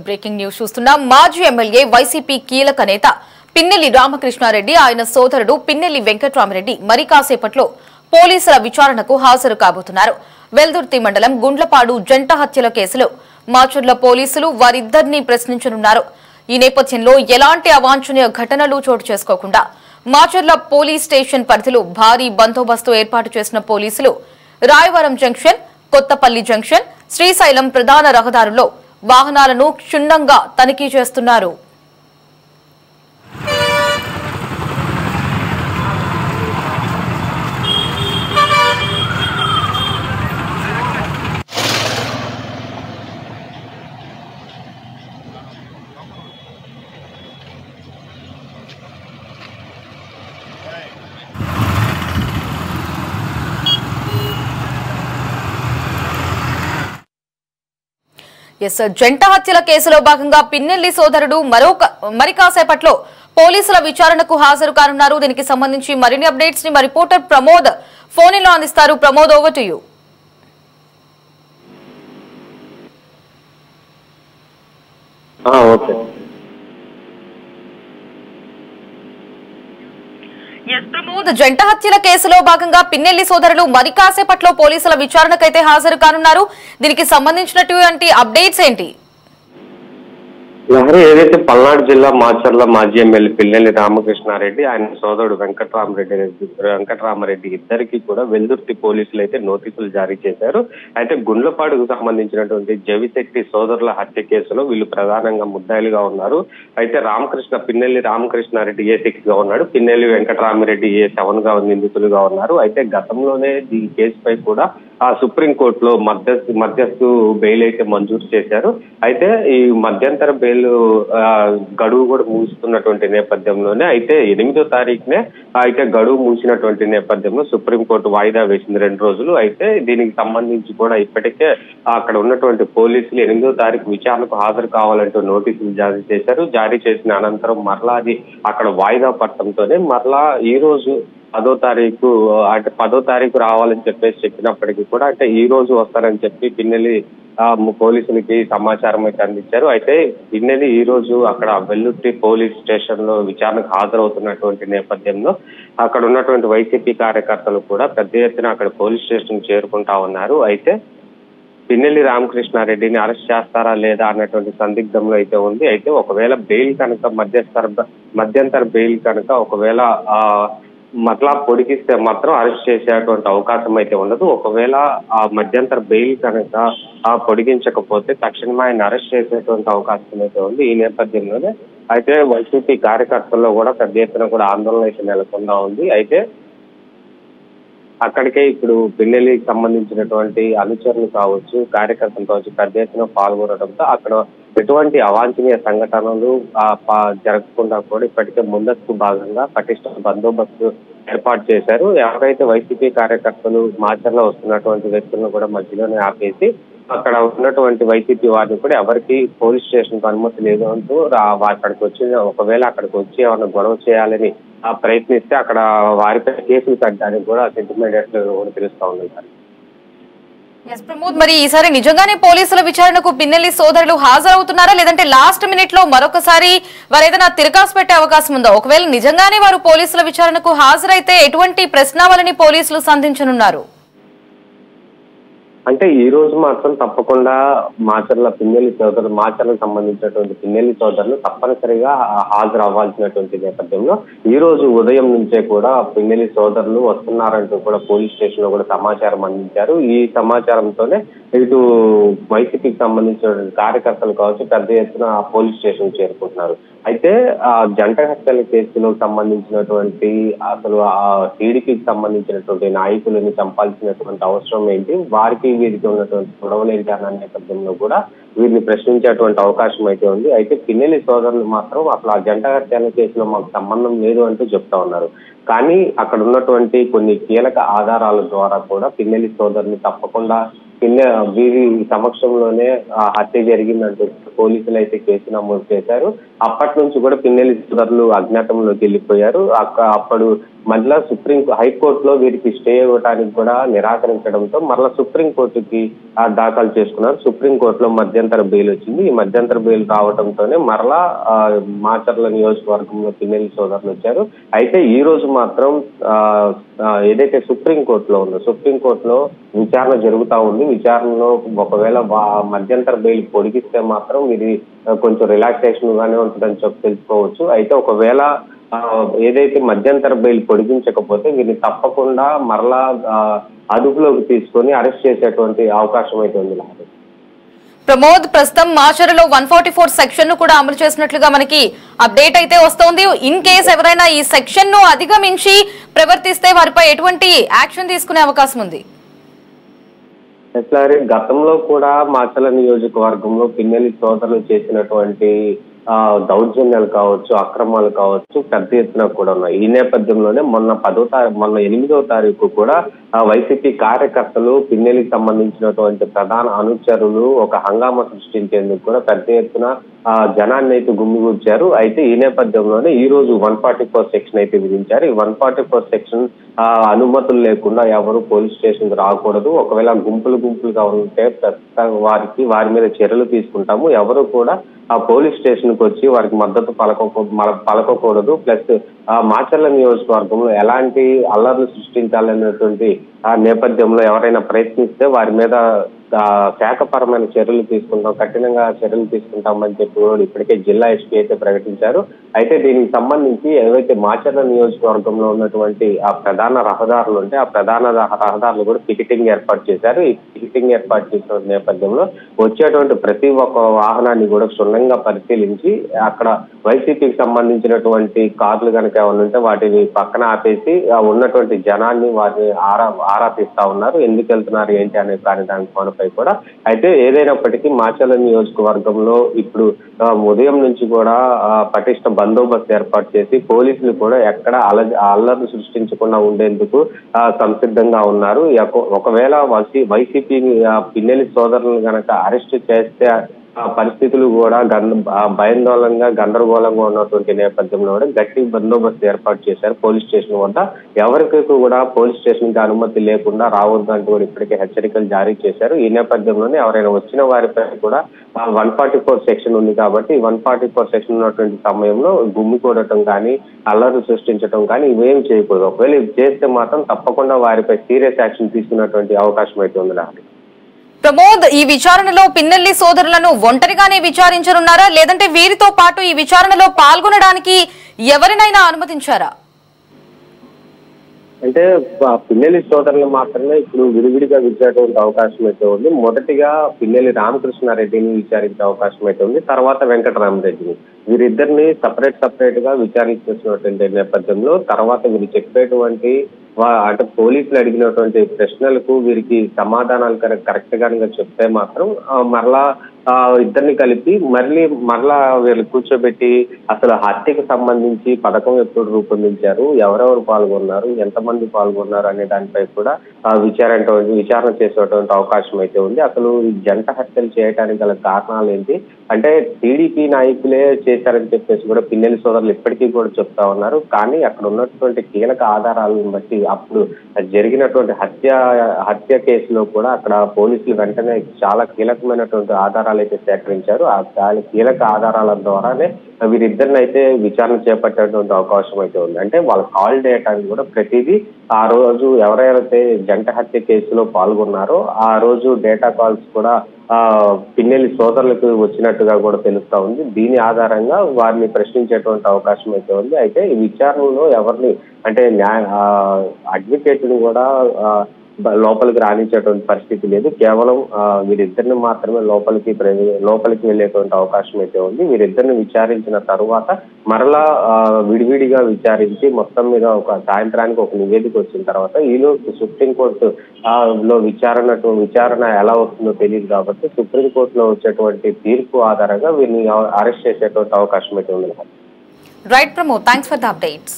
Breaking news చూస్తున్నాం. మాజీ MLA YCP కీలక నేత పిన్నెల్లి రామకృష్ణారెడ్డి ఆయన సోదరుడు పిన్నెల్లి వెంకట్రామరెడ్డి మరి కాసేపట్లో పోలీసుల విచారణకు హాజరు కాబోతున్నారు. వెల్దుర్తి మండలం గుండ్లపాడు జంట హత్యల కేసులో మాచర్ల పోలీసులు వారిద్దరినీ ప్రశ్నించనున్నారు. ఈ నేపథ్యంలో ఎలాంటి అవాంఛనీయ ఘటనలు చోటు చేసుకోకుండా మాచర్ల పోలీస్ స్టేషన్ పరిధిలో భారీ బందోబస్తు ఏర్పాటు చేసిన పోలీసులు రాయవరం జంక్షన్, కొత్తపల్లి జంక్షన్, శ్రీశైలం ప్రధాన రహదారుల్లో వాహనాలను క్షుణ్ణంగా తనిఖీ చేస్తున్నారు. జంట హత్యల కేసులో భాగంగా పిన్నెల్లి సోదరుడు మరి కాసేపట్లో పోలీసుల విచారణకు హాజరు కానున్నారు. దీనికి సంబంధించి మరిన్ని అప్డేట్స్ ని మా రిపోర్టర్ ప్రమోద్ ఫోన్ లో అందిస్తారు. Pramod, over to you. Pramod, జంట హత్యల కేసులో భాగంగా పిన్నెల్లి సోదరులు మరి కాసేపట్లో పోలీసుల విచారణకైతే హాజరు కానున్నారు. దీనికి సంబంధించినటువంటి అప్డేట్స్ ఏంటి? లహరి ఏదైతే పల్నాడు జిల్లా మాచర్ల మాజీ ఎమ్మెల్యే పిన్నెల్లి రామకృష్ణారెడ్డి ఆయన సోదరుడు వెంకటరామరెడ్డి ఇద్దరికి కూడా వెల్దుర్తి పోలీసులు అయితే నోటీసులు జారీ చేశారు. అయితే గుండ్లపాడుకు సంబంధించినటువంటి జవిశెట్టి సోదరుల హత్య కేసులో వీళ్ళు ప్రధానంగా ముద్దాయిలుగా ఉన్నారు. అయితే పిన్నెల్లి రామకృష్ణారెడ్డి A6 గా ఉన్నాడు, పిన్నెల్లి వెంకటరామరెడ్డి A7 గా నిందితులుగా ఉన్నారు. అయితే గతంలోనే ఈ కేసుపై కూడా ఆ సుప్రీంకోర్టులో మధ్యస్థు బెయిల్ అయితే మంజూరు చేశారు. అయితే ఈ మధ్యంతర బెయిల్ గడువు కూడా ముగుస్తున్నటువంటి నేపథ్యంలోనే అయితే 8వ తారీఖునే అయితే గడువు మూసినటువంటి నేపథ్యంలో సుప్రీంకోర్టు వాయిదా వేసింది 2 రోజులు. అయితే దీనికి సంబంధించి కూడా ఇప్పటికే అక్కడ ఉన్నటువంటి పోలీసులు 8వ తారీఖు విచారణకు హాజరు కావాలంటూ నోటీసులు జారీ చేశారు. జారీ చేసిన అనంతరం మరలా అది అక్కడ వాయిదా పడటంతోనే మరలా ఈ రోజు 10వ తారీఖు అంటే 10వ తారీఖు రావాలని చెప్పినప్పటికీ కూడా అంటే ఈ రోజు వస్తారని చెప్పి పిన్నెల్లి పోలీసులకి సమాచారం అయితే అందించారు. అయితే పిన్నెల్లి ఈ రోజు అక్కడ వెల్లుర్తి పోలీస్ స్టేషన్ లో విచారణకు హాజరవుతున్నటువంటి నేపథ్యంలో అక్కడ ఉన్నటువంటి వైసీపీ కార్యకర్తలు కూడా పెద్ద ఎత్తున అక్కడ పోలీస్ స్టేషన్ చేరుకుంటా ఉన్నారు. అయితే పిన్నెల్లి రామకృష్ణారెడ్డిని అరెస్ట్ చేస్తారా లేదా అన్నటువంటి సందిగ్ధంలో అయితే ఉంది. అయితే ఒకవేళ బెయిల్ కనుక మధ్యంతర బెయిల్ కనుక ఒకవేళ మరలా పొడిగిస్తే మాత్రం అరెస్ట్ చేసేటువంటి అవకాశం అయితే ఉండదు. ఒకవేళ ఆ మధ్యంతర బెయిల్ కనుక పొడిగించకపోతే తక్షణమే ఆయన అరెస్ట్ చేసేటువంటి అవకాశం అయితే ఉంది. ఈ నేపథ్యంలోనే అయితే వైసీపీ కార్యకర్తల్లో కూడా పెద్ద ఎత్తున కూడా ఆందోళన అయితే నెలకొందా ఉంది. అయితే అక్కడికే ఇప్పుడు పిన్నెల్లికి సంబంధించినటువంటి అనుచరులు కావచ్చు, కార్యకర్తలు కావచ్చు పెద్ద ఎత్తున పాల్గొనడంతో అక్కడ ఎటువంటి అవాంఛనీయ సంఘటనలు జరగకుండా కూడా ఇప్పటికే ముందస్తు భాగంగా పటిష్ట బందోబస్తు ఏర్పాటు చేశారు. ఎవరైతే వైసీపీ కార్యకర్తలు మాచర్లో వస్తున్నటువంటి వ్యక్తులను కూడా మధ్యలోనే ఆపేసి అక్కడ ఉన్నటువంటి వైసీపీ వారిని కూడా ఎవరికి పోలీస్ స్టేషన్ కు అనుమతి లేదు అంటూ అక్కడికి వచ్చి ఒకవేళ అక్కడికి వచ్చి ఏమైనా గొడవ చేయాలని ప్రయత్నిస్తే అక్కడ వారిపై కేసులు కట్టడానికి కూడా సెంటిమెంట్ కూడా తెలుస్తా ఉంది. ప్రమోద్, మరి ఈసారి నిజంగానే పోలీసుల విచారణకు పిన్నెల్లి సోదరులు హాజరవుతున్నారా లేదంటే లాస్ట్ మినిట్ లో మరొకసారి వారు ఏదైనా తిరగాసు పెట్టే అవకాశం ఉందా? ఒకవేళ నిజంగానే వారు పోలీసుల విచారణకు హాజరైతే ఎటువంటి ప్రశ్నావళిని పోలీసులు సంధించనున్నారు? అంటే ఈ రోజు మాత్రం తప్పకుండా మాచర్లకు సంబంధించినటువంటి పిన్నెల్లి సోదరులు తప్పనిసరిగా హాజరు అవ్వాల్సినటువంటి నేపథ్యంలో ఈ రోజు ఉదయం నుంచే కూడా పిన్నెల్లి సోదరులు వస్తున్నారంటూ కూడా పోలీస్ స్టేషన్ లో కూడా సమాచారం అందించారు. ఈ సమాచారంతోనే ఇటు వైసీపీకి సంబంధించినటువంటి కార్యకర్తలు కావచ్చు పెద్ద ఎత్తున పోలీస్ స్టేషన్ చేరుకుంటున్నారు. అయితే ఆ జంట హత్యల కేసులో సంబంధించినటువంటి అసలు ఆ టీడీపీకి సంబంధించినటువంటి నాయకులని చంపాల్సినటువంటి అవసరం ఏంటి, వారికి వీరికి ఉన్నటువంటి గొడవలు ఏంటి అన్న నేపథ్యంలో కూడా వీరిని ప్రశ్నించేటువంటి అవకాశం అయితే ఉంది. అయితే పిన్నెల్లి సోదరులు మాత్రం అసలు ఆ జంట హత్యల కేసులో మాకు సంబంధం లేదు అంటూ చెప్తా ఉన్నారు. కానీ అక్కడ ఉన్నటువంటి కొన్ని కీలక ఆధారాల ద్వారా కూడా పిన్నెల్లి సోదరుని తప్పకుండా వీరి సమక్షంలోనే హత్య జరిగిందంటూ పోలీసులు అయితే కేసు నమోదు చేశారు. అప్పటి నుంచి కూడా పిన్నెల్లి సోదరులు అజ్ఞాతంలోకి వెళ్ళిపోయారు. అప్పుడు మళ్ళా హైకోర్టులో వీరికి స్టే ఇవ్వడానికి కూడా నిరాకరించడంతో మరలా సుప్రీంకోర్టుకి దాఖలు చేసుకున్నారు. సుప్రీంకోర్టులో మధ్యంతర బెయిల్ వచ్చింది. ఈ మధ్యంతర బెయిల్ రావడంతోనే మరలా మాచర్ల నియోజకవర్గంలో పిన్నెల్లి సోదరులు వచ్చారు. అయితే ఈ రోజు మాత్రం ఏదైతే సుప్రీంకోర్టులో ఉందో సుప్రీంకోర్టులో విచారణ జరుగుతా ఉంది. విచారణలో ఒకవేళ మధ్యంతర బెయిల్ పొడిగిస్తే మాత్రం ఇది కొంచెం రిలాక్సేషన్ గానే ఉంటుందని తెలుసుకోవచ్చు. అయితే ఒకవేళ ఏదైతే మధ్యంతర బెయిల్ పొడిగించకపోతే వీరిని తప్పకుండా మరలా అదుపులోకి తీసుకొని అరెస్ట్ చేసేటువంటి అవకాశం అయితే ఉంది. ప్రమోద్, ప్రస్తుతం మాచర్లో 144 సెక్షన్ ను కూడా అమలు చేసినట్లుగా మనకి అప్డేట్ అయితే వస్తోంది. ఇన్ కేసు ఎవరైనా ఈ సెక్షన్ ను అధిగమించి ప్రవర్తిస్తే వారిపై ఎటువంటి యాక్షన్ తీసుకునే అవకాశం ఉంది? గతంలో కూడా మాచర్ల నియోజకవర్గంలో పిన్నెల్లి సోదరులు చేసినటువంటి దౌర్జన్యాలు కావచ్చు, అక్రమాలు కావచ్చు పెద్ద ఎత్తున కూడా ఉన్నాయి. ఈ నేపథ్యంలోనే మొన్న 8వ తారీఖు కూడా వైసీపీ కార్యకర్తలు పిన్నెల్లికి సంబంధించినటువంటి ప్రధాన అనుచరులు ఒక హంగామా సృష్టించేందుకు కూడా పెద్ద ఎత్తున జనాన్ని అయితే గుమ్మిగూర్చారు. అయితే ఈ నేపథ్యంలోనే ఈ రోజు 144 సెక్షన్ అయితే విధించారు. ఈ 144 సెక్షన్ అనుమతులు లేకుండా ఎవరు పోలీస్ స్టేషన్ కు రాకూడదు. ఒకవేళ గుంపులుగా ఉంటే వారి మీద చర్యలు తీసుకుంటాము. ఎవరు కూడా ఆ పోలీస్ స్టేషన్ కు వచ్చి వారికి మద్దతు పలకకూడదు. ప్లస్ మాచర్ల నియోజకవర్గంలో ఎలాంటి అల్లర్లు సృష్టించాలనేటువంటి నేపథ్యంలో ఎవరైనా ప్రయత్నిస్తే వారి మీద శాఖపరమైన చర్యలు తీసుకుంటాం, కఠినంగా చర్యలు తీసుకుంటామని చెప్పి ఇప్పటికే జిల్లా ఎస్పీ అయితే ప్రకటించారు. అయితే దీనికి సంబంధించి ఏవైతే మాచర్ల నియోజకవర్గంలో ఉన్నటువంటి ఆ ప్రధాన రహదారులు ఉంటే ఆ ప్రధాన రహదారులు కూడా పికెటింగ్ ఏర్పాటు చేశారు. ఈ పికెటింగ్ ఏర్పాటు చేసిన నేపథ్యంలో వచ్చేటువంటి ప్రతి ఒక్క వాహనాన్ని కూడా క్షుణ్ణంగా పరిశీలించి అక్కడ వైసీపీకి సంబంధించినటువంటి కార్లు కనుక ఏమన్నా ఉంటే వాటిని పక్కన ఆపేసి ఉన్నటువంటి జనాన్ని వారిని ఆరా తీస్తా ఉన్నారు. ఎందుకు వెళ్తున్నారు ఏంటి అనే దాని పనిపై కూడా. అయితే ఏదైనప్పటికీ మాచర్ల నియోజకవర్గంలో ఇప్పుడు ఉదయం నుంచి కూడా పటిష్ట బందోబస్తు ఏర్పాటు చేసి పోలీసులు కూడా ఎక్కడ అల్లర్లు సృష్టించకుండా ఉండేందుకు సంసిద్ధంగా ఉన్నారు. ఒకవేళ వైసీపీ పిన్నెల్లి సోదరులను గనక అరెస్ట్ చేస్తే పరిస్థితులు కూడా భయాందోళనగా గందరగోళంగా ఉన్నటువంటి నేపథ్యంలో కూడా గట్టి బందోబస్తు ఏర్పాటు చేశారు పోలీస్ స్టేషన్ వద్ద. ఎవరికి కూడా పోలీస్ స్టేషన్ కి అనుమతి లేకుండా రావద్దంటూ కూడా ఇప్పటికే హెచ్చరికలు జారీ చేశారు. ఈ నేపథ్యంలోనే ఎవరైనా వచ్చిన వారిపై కూడా 144 సెక్షన్ ఉంది కాబట్టి 144 సెక్షన్ ఉన్నటువంటి సమయంలో గుమ్మికూడటం కానీ అల్లర్లు సృష్టించడం కానీ ఇవేం చేయకూడదు. ఒకవేళ ఇది చేస్తే మాత్రం తప్పకుండా వారిపై సీరియస్ యాక్షన్ తీసుకున్నటువంటి అవకాశం అయితే ఉంది. ప్రమోద్, ఈ విచారణలో పిన్నెల్లి సోదరులను ఒంటరిగానే విచారించనున్నారా, లేదంటే వీరితో పాటు ఈ విచారణలో పాల్గొనడానికి ఎవరినైనా అనుమతించారా? అంటే పిన్నెల్లి సోదరులు మాత్రమే ఇప్పుడు విడివిడిగా విచారించే అవకాశం అయితే ఉంది. మొదటిగా పిన్నెల్లి రామకృష్ణారెడ్డిని విచారించే అవకాశం అయితే ఉంది. తర్వాత వెంకటరామరెడ్డిని, వీరిద్దరిని సపరేట్ గా విచారించేసినటువంటి నేపథ్యంలో తర్వాత వీరు చెప్పేటువంటి అంటే పోలీసులు అడిగినటువంటి ప్రశ్నలకు వీరికి సమాధానాలు కరెక్ట్ గా చెప్తే మాత్రం మరలా ఇద్దరిని కలిపి మరలా వీళ్ళు కూర్చోబెట్టి అసలు హత్యకు సంబంధించి పథకం ఎప్పుడు రూపొందించారు, ఎవరెవరు పాల్గొన్నారు, ఎంతమంది పాల్గొన్నారు అనే దానిపై కూడా విచారణ చేసేటువంటి అవకాశం అయితే ఉంది. అసలు ఈ జంట హత్యలు చేయడానికి గల కారణాలు ఏంటి అంటే టీడీపీ నాయకులే చేశారని చెప్పేసి కూడా పిన్నెల్లి సోదరులు ఇప్పటికీ కూడా చెప్తా ఉన్నారు. కానీ అక్కడ ఉన్నటువంటి కీలక ఆధారాలను బట్టి అప్పుడు జరిగినటువంటి హత్య కేసులో కూడా అక్కడ పోలీసులు వెంటనే చాలా కీలకమైనటువంటి ఆధారాలు అయితే సేకరించారు. ఆ కీలక ఆధారాల ద్వారానే వీరిద్దరిని అయితే విచారణ చేపట్టేటువంటి అవకాశం అయితే ఉంది. అంటే వాళ్ళ కాల్ డేటాని కూడా ప్రతిదీ ఆ రోజు ఎవరైతే జంట హత్య కేసులో పాల్గొన్నారో ఆ రోజు డేటా కాల్స్ కూడా పిన్నెల్లి సోదరులకు వచ్చినట్టుగా కూడా తెలుస్తా ఉంది. దీని ఆధారంగా వారిని ప్రశ్నించేటువంటి అవకాశం అయితే ఉంది. అయితే ఈ విచారణలో ఎవరిని అంటే అడ్వకేట్ ని కూడా లోపలికి రాణించేటువంటి పరిస్థితి లేదు. కేవలం వీరిద్దరిని మాత్రమే లోపలికి వెళ్ళేటువంటి అవకాశం అయితే ఉంది. వీరిద్దరిని విచారించిన తరువాత మరలా విడివిడిగా విచారించి మొత్తం మీద ఒక సాయంత్రానికి ఒక నివేదిక వచ్చిన తర్వాత ఈలోపు సుప్రీంకోర్టు లో విచారణ ఎలా వస్తుందో తెలియదు కాబట్టి సుప్రీంకోర్టులో వచ్చేటువంటి తీర్పు ఆధారంగా వీరిని అరెస్ట్ చేసేటువంటి అవకాశం అయితే ఉంది. Right Pramod, thanks for the updates.